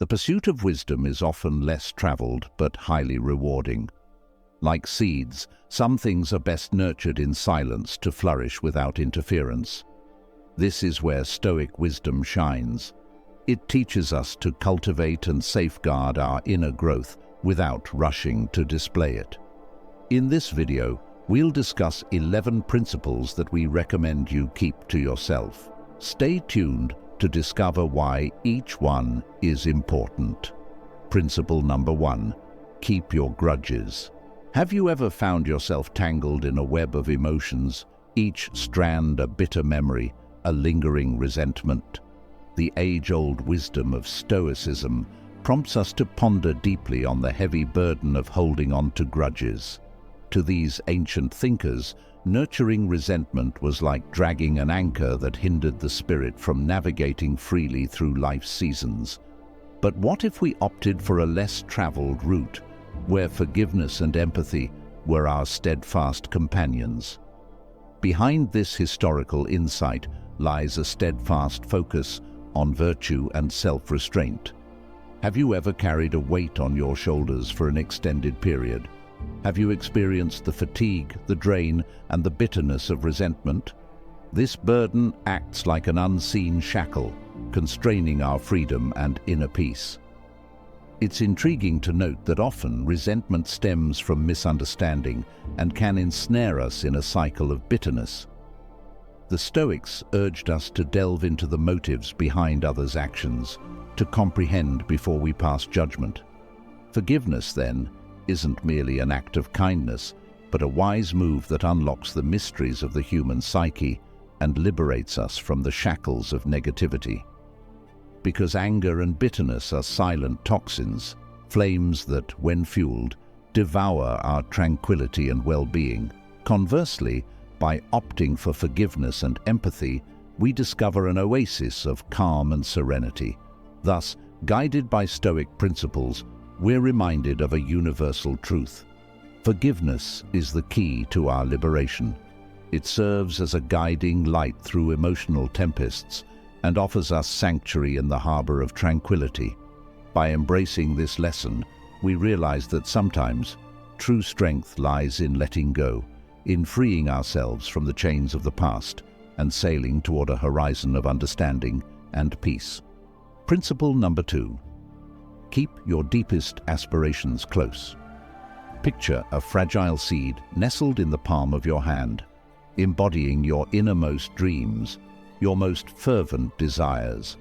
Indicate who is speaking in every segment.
Speaker 1: The pursuit of wisdom is often less traveled but highly rewarding. Like seeds, some things are best nurtured in silence to flourish without interference. This is where Stoic wisdom shines. It teaches us to cultivate and safeguard our inner growth without rushing to display it. In this video, we'll discuss 11 principles that we recommend you keep to yourself. Stay tuned to discover why each one is important. Principle number 1. Keep your grudges. Have you ever found yourself tangled in a web of emotions, each strand a bitter memory, a lingering resentment? The age-old wisdom of Stoicism prompts us to ponder deeply on the heavy burden of holding on to grudges. To these ancient thinkers, nurturing resentment was like dragging an anchor that hindered the spirit from navigating freely through life's seasons. But what if we opted for a less traveled route, where forgiveness and empathy were our steadfast companions? Behind this historical insight lies a steadfast focus on virtue and self-restraint. Have you ever carried a weight on your shoulders for an extended period? Have you experienced the fatigue, the drain, and the bitterness of resentment? This burden acts like an unseen shackle, constraining our freedom and inner peace. It's intriguing to note that often resentment stems from misunderstanding and can ensnare us in a cycle of bitterness. The Stoics urged us to delve into the motives behind others' actions, to comprehend before we pass judgment. Forgiveness, then, isn't merely an act of kindness, but a wise move that unlocks the mysteries of the human psyche and liberates us from the shackles of negativity. Because anger and bitterness are silent toxins, flames that, when fueled, devour our tranquility and well-being. Conversely, by opting for forgiveness and empathy, we discover an oasis of calm and serenity. Thus, guided by Stoic principles, we're reminded of a universal truth. Forgiveness is the key to our liberation. It serves as a guiding light through emotional tempests and offers us sanctuary in the harbor of tranquility. By embracing this lesson, we realize that sometimes true strength lies in letting go, in freeing ourselves from the chains of the past and sailing toward a horizon of understanding and peace. Principle number 2. Keep your deepest aspirations close. Picture a fragile seed nestled in the palm of your hand, embodying your innermost dreams, your most fervent desires.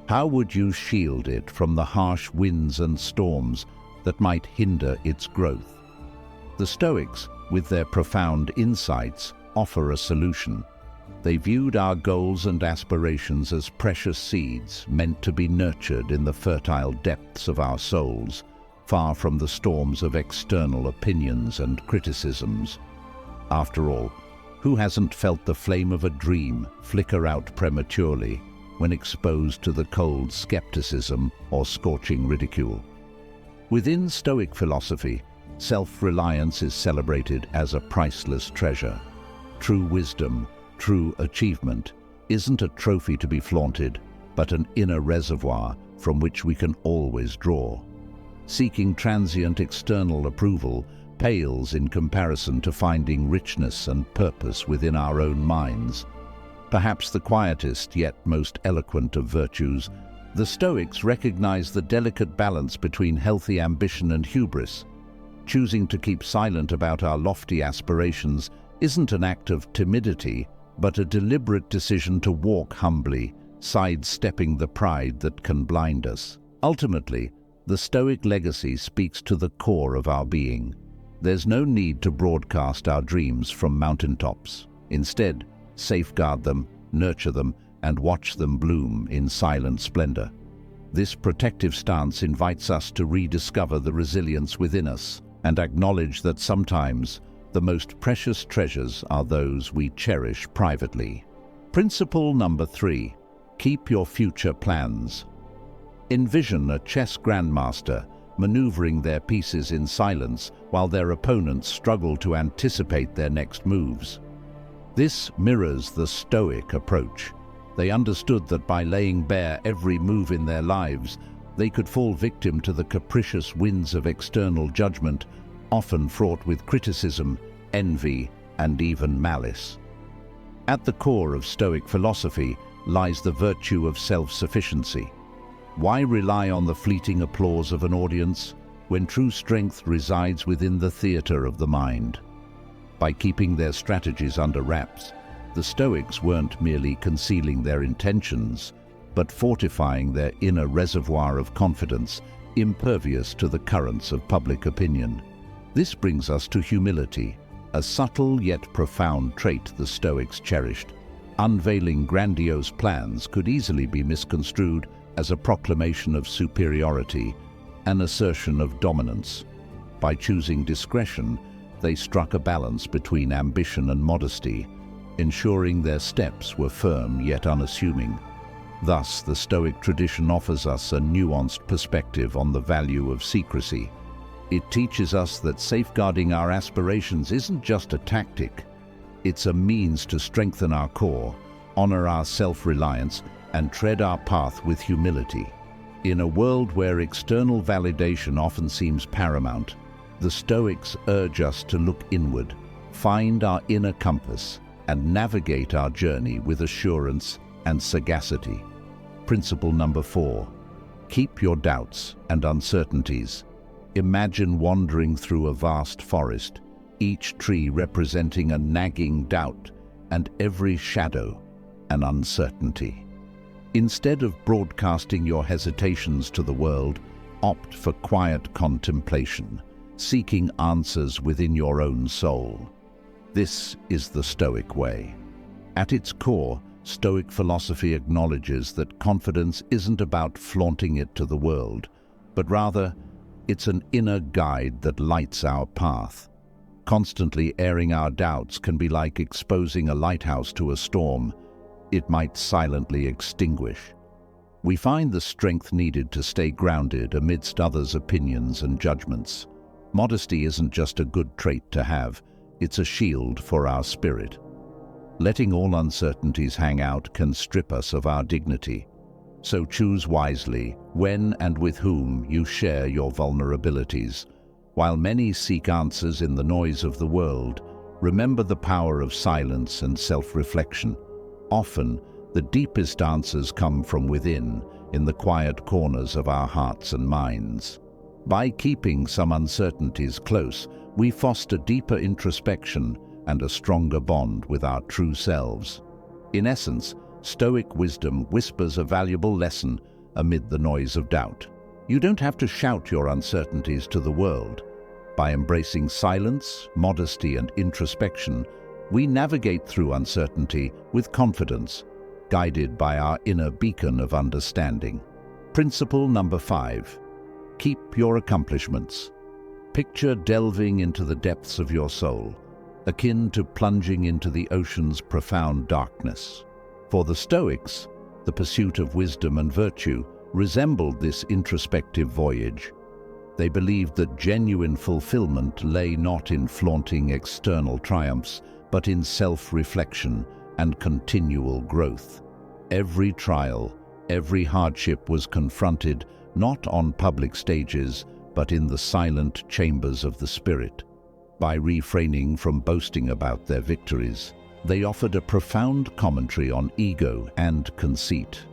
Speaker 1: How would you shield it from the harsh winds and storms that might hinder its growth? The Stoics, with their profound insights, offer a solution. They viewed our goals and aspirations as precious seeds meant to be nurtured in the fertile depths of our souls, far from the storms of external opinions and criticisms. After all, who hasn't felt the flame of a dream flicker out prematurely when exposed to the cold skepticism or scorching ridicule? Within Stoic philosophy, self-reliance is celebrated as a priceless treasure. True wisdom, true achievement, isn't a trophy to be flaunted, but an inner reservoir from which we can always draw. Seeking transient external approval pales in comparison to finding richness and purpose within our own minds. Perhaps the quietest yet most eloquent of virtues, the Stoics recognize the delicate balance between healthy ambition and hubris. Choosing to keep silent about our lofty aspirations isn't an act of timidity, but a deliberate decision to walk humbly, sidestepping the pride that can blind us. Ultimately, the Stoic legacy speaks to the core of our being. There's no need to broadcast our dreams from mountaintops. Instead, safeguard them, nurture them, and watch them bloom in silent splendor. This protective stance invites us to rediscover the resilience within us and acknowledge that sometimes the most precious treasures are those we cherish privately. Principle number 3. Keep your future plans. Envision a chess grandmaster maneuvering their pieces in silence while their opponents struggle to anticipate their next moves. This mirrors the Stoic approach. They understood that by laying bare every move in their lives, They could fall victim to the capricious winds of external judgment, often fraught with criticism, envy, and even malice. At the core of Stoic philosophy lies the virtue of self-sufficiency. Why rely on the fleeting applause of an audience when true strength resides within the theater of the mind? By keeping their strategies under wraps, the Stoics weren't merely concealing their intentions, but fortifying their inner reservoir of confidence, impervious to the currents of public opinion. This brings us to humility, a subtle yet profound trait the Stoics cherished. Unveiling grandiose plans could easily be misconstrued as a proclamation of superiority, an assertion of dominance. By choosing discretion, they struck a balance between ambition and modesty, ensuring their steps were firm yet unassuming. Thus, the Stoic tradition offers us a nuanced perspective on the value of secrecy. It teaches us that safeguarding our aspirations isn't just a tactic, it's a means to strengthen our core, honor our self-reliance, and tread our path with humility. In a world where external validation often seems paramount, the Stoics urge us to look inward, find our inner compass, and navigate our journey with assurance and sagacity. Principle number 4. Keep your doubts and uncertainties. Imagine wandering through a vast forest, each tree representing a nagging doubt and every shadow an uncertainty. Instead of broadcasting your hesitations to the world, opt for quiet contemplation, seeking answers within your own soul. This is the Stoic way. At its core, Stoic philosophy acknowledges that confidence isn't about flaunting it to the world, but rather, it's an inner guide that lights our path. Constantly airing our doubts can be like exposing a lighthouse to a storm. It might silently extinguish. We find the strength needed to stay grounded amidst others' opinions and judgments. Modesty isn't just a good trait to have, it's a shield for our spirit. Letting all uncertainties hang out can strip us of our dignity. So choose wisely when and with whom you share your vulnerabilities. While many seek answers in the noise of the world, remember the power of silence and self-reflection. Often, the deepest answers come from within, in the quiet corners of our hearts and minds. By keeping some uncertainties close, we foster deeper introspection and a stronger bond with our true selves. In essence, Stoic wisdom whispers a valuable lesson amid the noise of doubt. You don't have to shout your uncertainties to the world. By embracing silence, modesty, and introspection, we navigate through uncertainty with confidence, guided by our inner beacon of understanding. Principle number 5. Keep your accomplishments. Picture delving into the depths of your soul, akin to plunging into the ocean's profound darkness. For the Stoics, the pursuit of wisdom and virtue resembled this introspective voyage. They believed that genuine fulfillment lay not in flaunting external triumphs, but in self-reflection and continual growth. Every trial, every hardship was confronted not on public stages, but in the silent chambers of the spirit. By refraining from boasting about their victories, they offered a profound commentary on ego and conceit.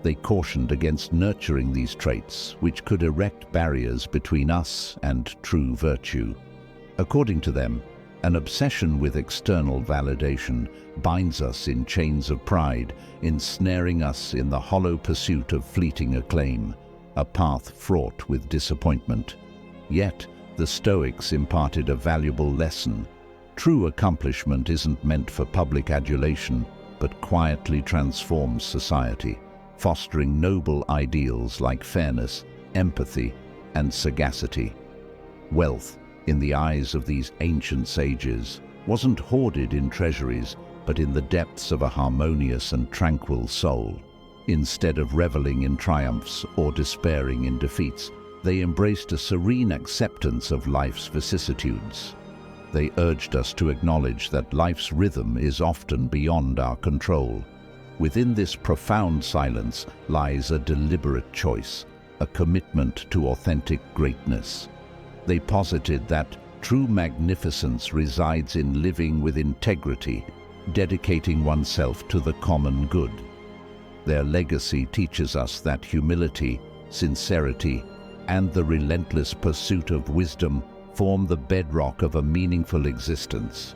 Speaker 1: They cautioned against nurturing these traits, which could erect barriers between us and true virtue. According to them, an obsession with external validation binds us in chains of pride, ensnaring us in the hollow pursuit of fleeting acclaim, a path fraught with disappointment. Yet, the Stoics imparted a valuable lesson. True accomplishment isn't meant for public adulation, but quietly transforms society, fostering noble ideals like fairness, empathy, and sagacity. Wealth, in the eyes of these ancient sages, wasn't hoarded in treasuries, but in the depths of a harmonious and tranquil soul. Instead of reveling in triumphs or despairing in defeats, they embraced a serene acceptance of life's vicissitudes. They urged us to acknowledge that life's rhythm is often beyond our control. Within this profound silence lies a deliberate choice: a commitment to authentic greatness. They posited that true magnificence resides in living with integrity, dedicating oneself to the common good. Their legacy teaches us that humility, sincerity, and the relentless pursuit of wisdom form the bedrock of a meaningful existence.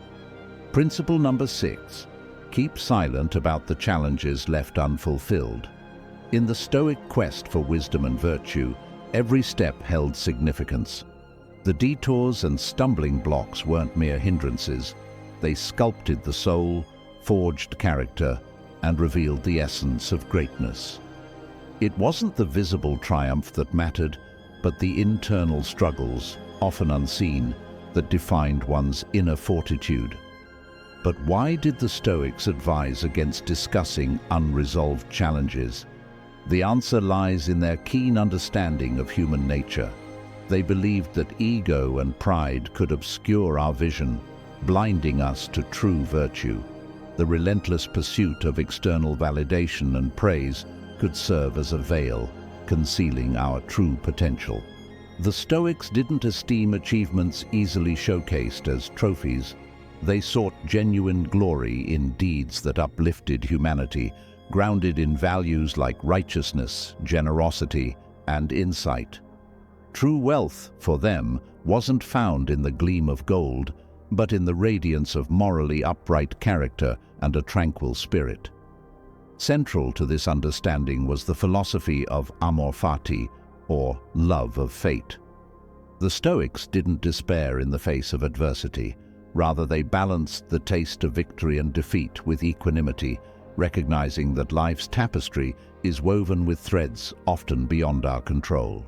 Speaker 1: Principle number 6. Keep silent about the challenges left unfulfilled. In the Stoic quest for wisdom and virtue, every step held significance. The detours and stumbling blocks weren't mere hindrances. They sculpted the soul, forged character, and revealed the essence of greatness. It wasn't the visible triumph that mattered, but the internal struggles, often unseen, that defined one's inner fortitude. But why did the Stoics advise against discussing unresolved challenges? The answer lies in their keen understanding of human nature. They believed that ego and pride could obscure our vision, blinding us to true virtue. The relentless pursuit of external validation and praise could serve as a veil, concealing our true potential. The Stoics didn't esteem achievements easily showcased as trophies. They sought genuine glory in deeds that uplifted humanity, grounded in values like righteousness, generosity, and insight. True wealth, for them, wasn't found in the gleam of gold, but in the radiance of morally upright character and a tranquil spirit. Central to this understanding was the philosophy of amor fati, or love of fate. The Stoics didn't despair in the face of adversity. Rather, they balanced the taste of victory and defeat with equanimity, recognizing that life's tapestry is woven with threads often beyond our control.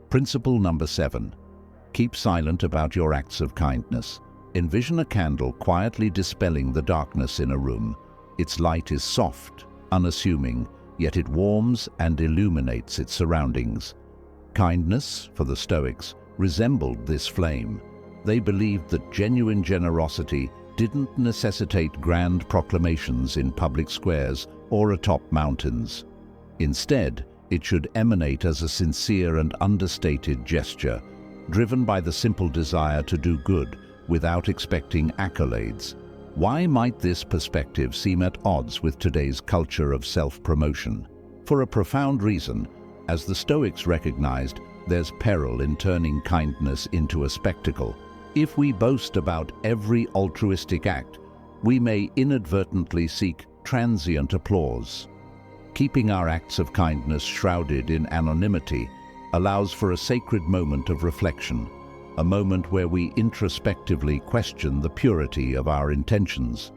Speaker 1: Principle number 7. Keep silent about your acts of kindness. Envision a candle quietly dispelling the darkness in a room. Its light is soft, unassuming, yet it warms and illuminates its surroundings. Kindness, for the Stoics, resembled this flame. They believed that genuine generosity didn't necessitate grand proclamations in public squares or atop mountains. Instead, it should emanate as a sincere and understated gesture, driven by the simple desire to do good without expecting accolades. Why might this perspective seem at odds with today's culture of self-promotion? For a profound reason. As the Stoics recognized, there's peril in turning kindness into a spectacle. If we boast about every altruistic act, we may inadvertently seek transient applause. Keeping our acts of kindness shrouded in anonymity allows for a sacred moment of reflection, a moment where we introspectively question the purity of our intentions.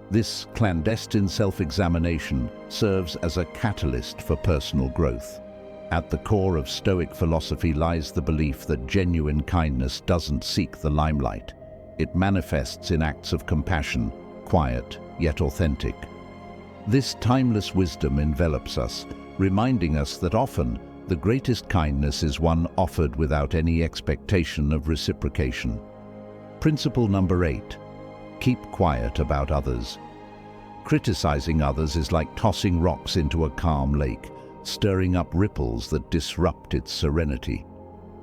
Speaker 1: This clandestine self-examination serves as a catalyst for personal growth. At the core of Stoic philosophy lies the belief that genuine kindness doesn't seek the limelight. It manifests in acts of compassion, quiet yet authentic. This timeless wisdom envelops us, reminding us that often the greatest kindness is one offered without any expectation of reciprocation. Principle number 8. Keep quiet about others. Criticizing others is like tossing rocks into a calm lake, stirring up ripples that disrupt its serenity.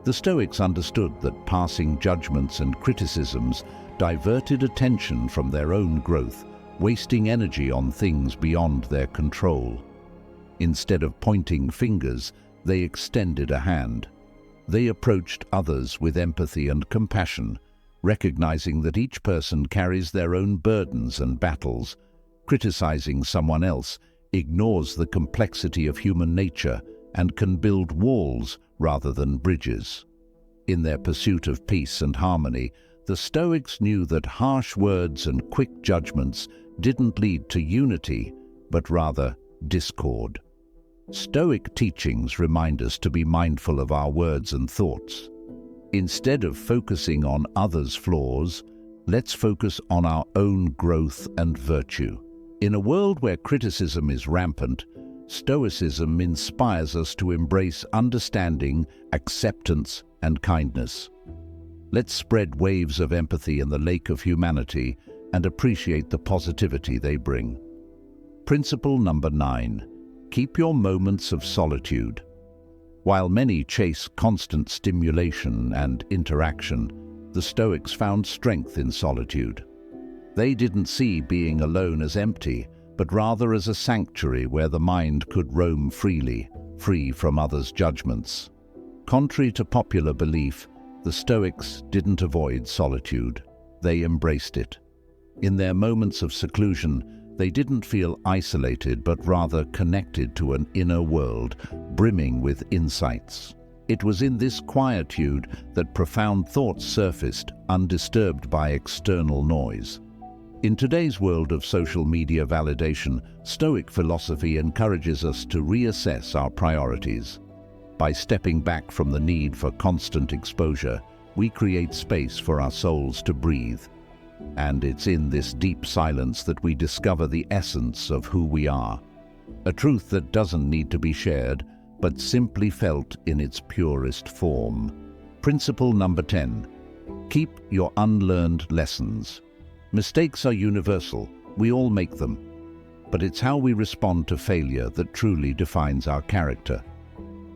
Speaker 1: The Stoics understood that passing judgments and criticisms diverted attention from their own growth, wasting energy on things beyond their control. Instead of pointing fingers, they extended a hand. They approached others with empathy and compassion, recognizing that each person carries their own burdens and battles. Criticizing someone else ignores the complexity of human nature and can build walls rather than bridges. In their pursuit of peace and harmony, the Stoics knew that harsh words and quick judgments didn't lead to unity, but rather discord. Stoic teachings remind us to be mindful of our words and thoughts. Instead of focusing on others' flaws, let's focus on our own growth and virtue. In a world where criticism is rampant, Stoicism inspires us to embrace understanding, acceptance, and kindness. Let's spread waves of empathy in the lake of humanity and appreciate the positivity they bring. Principle number 9. Keep your moments of solitude. While many chase constant stimulation and interaction, the Stoics found strength in solitude. They didn't see being alone as empty, but rather as a sanctuary where the mind could roam freely, free from others' judgments. Contrary to popular belief, the Stoics didn't avoid solitude. They embraced it. In their moments of seclusion, they didn't feel isolated, but rather connected to an inner world brimming with insights. It was in this quietude that profound thoughts surfaced, undisturbed by external noise. In today's world of social media validation, Stoic philosophy encourages us to reassess our priorities. By stepping back from the need for constant exposure, we create space for our souls to breathe. And it's in this deep silence that we discover the essence of who we are. A truth that doesn't need to be shared, but simply felt in its purest form. Principle number 10. Keep your unlearned lessons. Mistakes are universal. We all make them. But it's how we respond to failure that truly defines our character.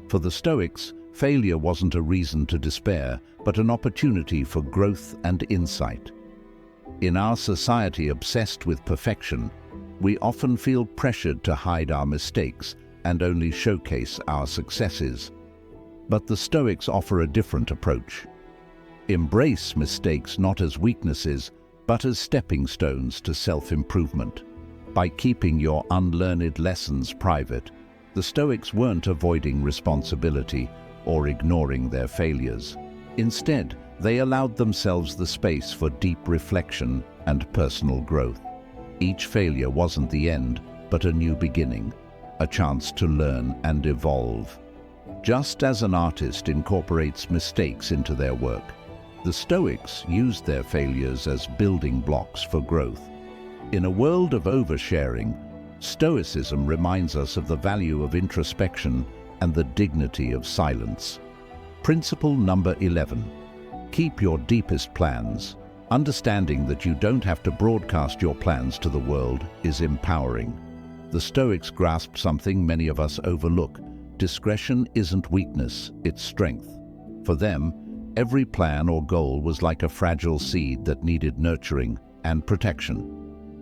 Speaker 1: For the Stoics, failure wasn't a reason to despair, but an opportunity for growth and insight. In our society obsessed with perfection, we often feel pressured to hide our mistakes and only showcase our successes. But the Stoics offer a different approach. Embrace mistakes not as weaknesses, but as stepping stones to self-improvement. By keeping your unlearned lessons private, the Stoics weren't avoiding responsibility or ignoring their failures. Instead, they allowed themselves the space for deep reflection and personal growth. Each failure wasn't the end, but a new beginning, a chance to learn and evolve. Just as an artist incorporates mistakes into their work, the Stoics used their failures as building blocks for growth. In a world of oversharing, Stoicism reminds us of the value of introspection and the dignity of silence. Principle number 11. Keep your deepest plans. Understanding that you don't have to broadcast your plans to the world is empowering. The Stoics grasped something many of us overlook. Discretion isn't weakness, it's strength. For them, every plan or goal was like a fragile seed that needed nurturing and protection.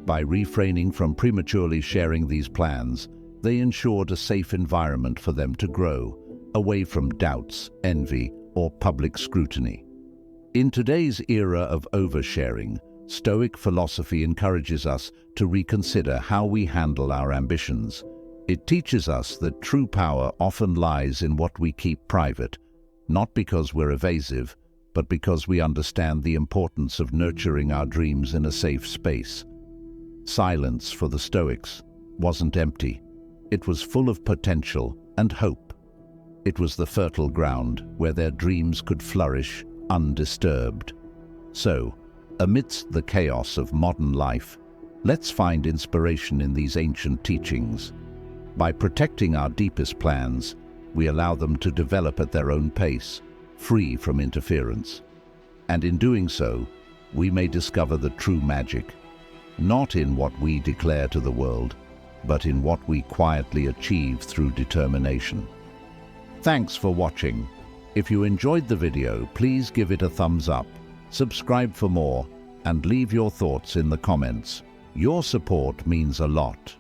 Speaker 1: By refraining from prematurely sharing these plans, they ensured a safe environment for them to grow, away from doubts, envy, or public scrutiny. In today's era of oversharing, Stoic philosophy encourages us to reconsider how we handle our ambitions. It teaches us that true power often lies in what we keep private, not because we're evasive, but because we understand the importance of nurturing our dreams in a safe space. Silence for the Stoics wasn't empty. It was full of potential and hope. It was the fertile ground where their dreams could flourish undisturbed. So, amidst the chaos of modern life, let's find inspiration in these ancient teachings. By protecting our deepest plans, we allow them to develop at their own pace, free from interference. And in doing so, we may discover the true magic, not in what we declare to the world, but in what we quietly achieve through determination. Thanks for watching. If you enjoyed the video, please give it a thumbs up, subscribe for more, and leave your thoughts in the comments. Your support means a lot.